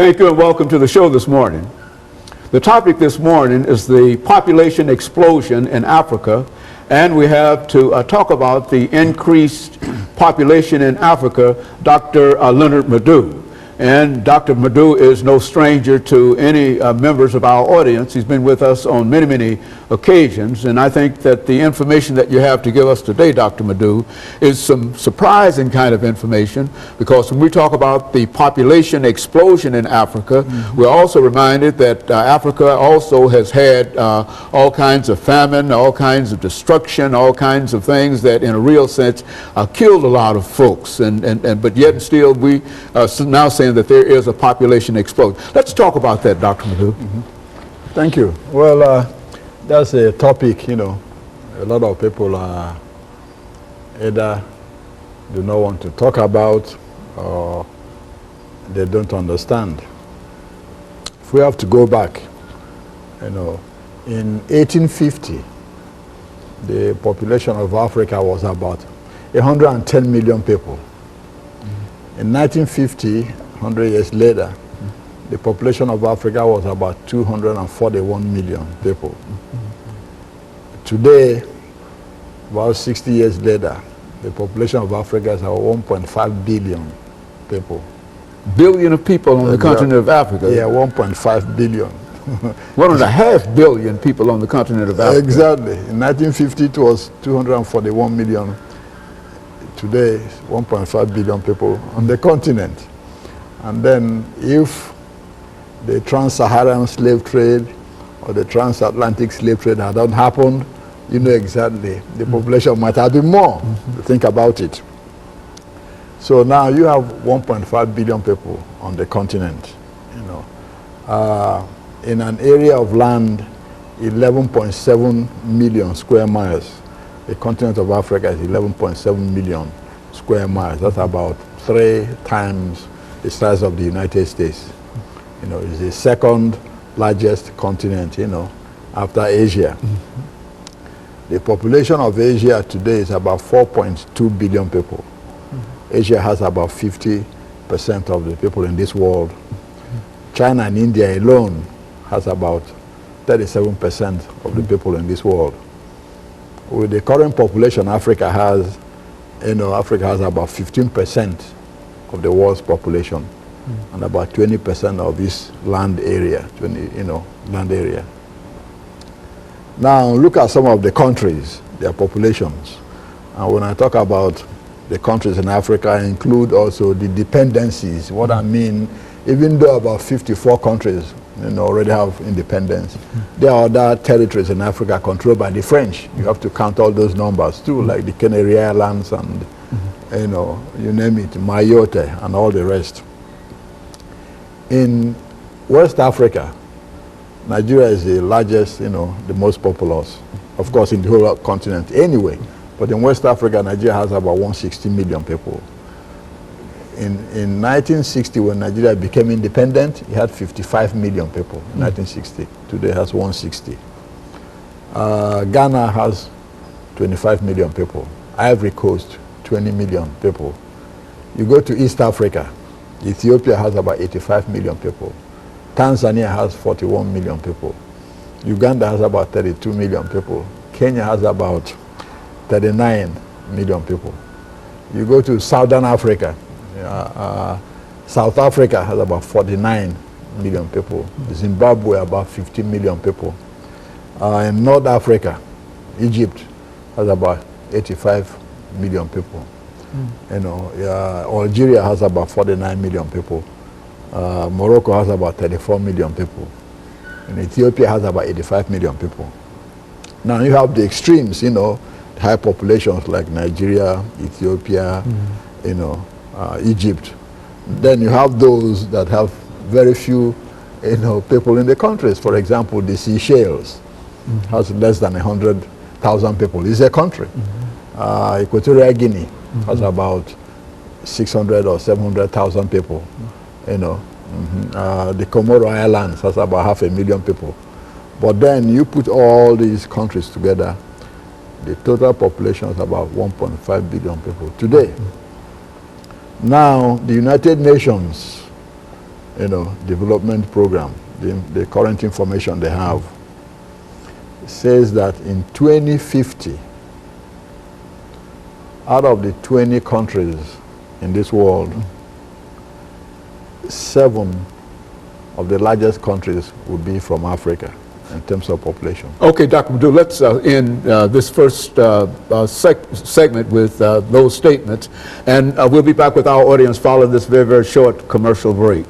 Thank you and welcome to the show this morning. The topic this morning is the population explosion in Africa, and we have to talk about the increased population in Africa, Dr. LMadu. And Dr. LMadu is no stranger to any members of our audience. He's been with us on many, many occasions, and I think that the information that you have to give us today, Dr. LMadu, is some surprising kind of information, because when we talk about the population explosion in Africa, we're also reminded that Africa also has had all kinds of famine, all kinds of destruction, all kinds of things that in a real sense killed a lot of folks, but yet still we are now saying that there is a population explosion. Let's talk about that, Dr. LMadu. Thank you. Well, that's a topic, a lot of people either do not want to talk about or they don't understand. If we have to go back, in 1850, the population of Africa was about 110 million people. In 1950, 100 years later, the population of Africa was about 241 million people. Today, about 60 years later, the population of Africa is about 1.5 billion people. Billion of people on the continent of Africa? Yeah, 1.5 billion. 1.5 billion people on the continent of Africa. Exactly. In 1950, it was 241 million. Today, 1.5 billion people on the continent. And then if the trans-Saharan slave trade or the transatlantic slave trade had not happened, you know exactly, the population might have been more. Think about it. So now you have 1.5 billion people on the continent, in an area of land 11.7 million square miles. The continent of Africa is 11.7 million square miles. That's about 3 times the size of the United States. It's the second largest continent, after Asia. The population of Asia today is about 4.2 billion people. Asia has about 50% of the people in this world. China and India alone has about 37% of the people in this world. With the current population Africa has, Africa has about 15% of the world's population and about 20% of this land area, land area. Now look at some of the countries, their populations. And when I talk about the countries in Africa, I include also the dependencies. What I mean, even though about 54 countries already have independence, there are other territories in Africa controlled by the French. You have to count all those numbers too, like the Canary Islands and you name it, Mayotte and all the rest. In West Africa, Nigeria is the largest, the most populous, of course, in the whole continent anyway. But in West Africa, Nigeria has about 160 million people. In 1960, when Nigeria became independent, it had 55 million people in 1960. Today it has 160. Ghana has 25 million people. Ivory Coast, 20 million people. You go to East Africa, Ethiopia has about 85 million people. Tanzania has 41 million people. Uganda has about 32 million people. Kenya has about 39 million people. You go to Southern Africa, South Africa has about 49 million people. Zimbabwe about 15 million people. In North Africa, Egypt has about 85 million people. Algeria has about 49 million people. Morocco has about 34 million people. And Ethiopia has about 85 million people. Now you have the extremes, high populations like Nigeria, Ethiopia, Egypt. Then you have those that have very few, people in the countries. For example, the Seychelles has less than 100,000 people. It's a country. Equatorial Guinea has about 600 or 700,000 people. The Comoro Islands has about 500,000 people. But then you put all these countries together, the total population is about 1.5 billion people today. Now, the United Nations, development program, the current information they have, says that in 2050, out of the 20 countries in this world, 7 of the largest countries will be from Africa in terms of population. Okay, Dr. LMadu, let's end this first segment with those statements, and we'll be back with our audience following this very, very short commercial break.